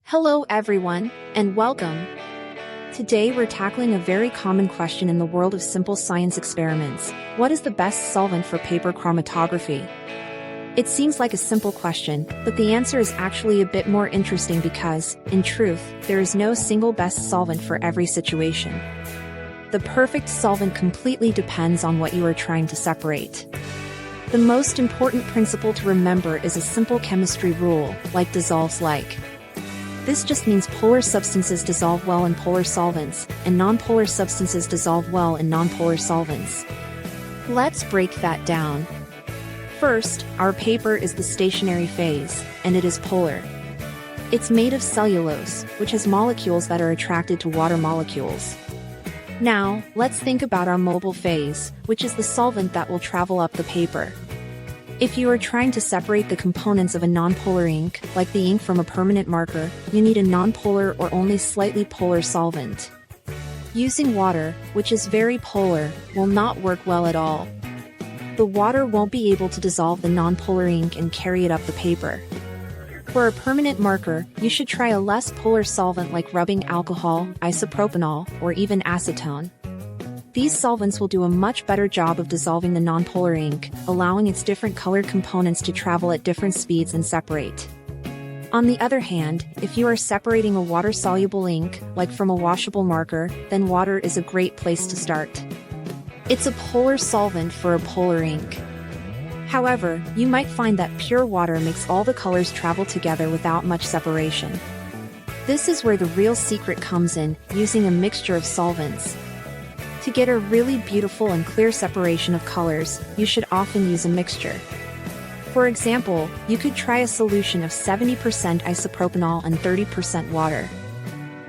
Hello everyone, and welcome. Today we're tackling a very common question in the world of simple science experiments. What is the best solvent for paper chromatography? It seems like a simple question, but the answer is actually a bit more interesting because, in truth, there is no single best solvent for every situation. The perfect solvent completely depends on what you are trying to separate. The most important principle to remember is a simple chemistry rule, like dissolves like. This just means polar substances dissolve well in polar solvents, and nonpolar substances dissolve well in nonpolar solvents. Let's break that down. First, our paper is the stationary phase, and it is polar. It's made of cellulose, which has molecules that are attracted to water molecules. Now, let's think about our mobile phase, which is the solvent that will travel up the paper. If you are trying to separate the components of a nonpolar ink, like the ink from a permanent marker, you need a nonpolar or only slightly polar solvent. Using water, which is very polar, will not work well at all. The water won't be able to dissolve the nonpolar ink and carry it up the paper. For a permanent marker, you should try a less polar solvent like rubbing alcohol, isopropanol, or even acetone. These solvents will do a much better job of dissolving the nonpolar ink, allowing its different colored components to travel at different speeds and separate. On the other hand, if you are separating a water-soluble ink, like from a washable marker, then water is a great place to start. It's a polar solvent for a polar ink. However, you might find that pure water makes all the colors travel together without much separation. This is where the real secret comes in, using a mixture of solvents. To get a really beautiful and clear separation of colors, you should often use a mixture. For example, you could try a solution of 70% isopropanol and 30% water.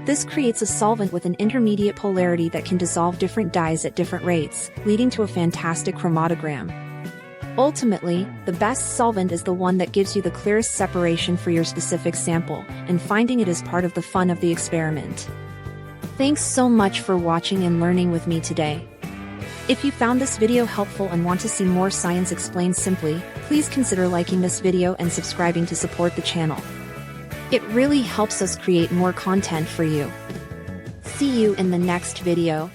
This creates a solvent with an intermediate polarity that can dissolve different dyes at different rates, leading to a fantastic chromatogram. Ultimately, the best solvent is the one that gives you the clearest separation for your specific sample, and finding it is part of the fun of the experiment. Thanks so much for watching and learning with me today. If you found this video helpful and want to see more science explained simply, please consider liking this video and subscribing to support the channel. It really helps us create more content for you. See you in the next video.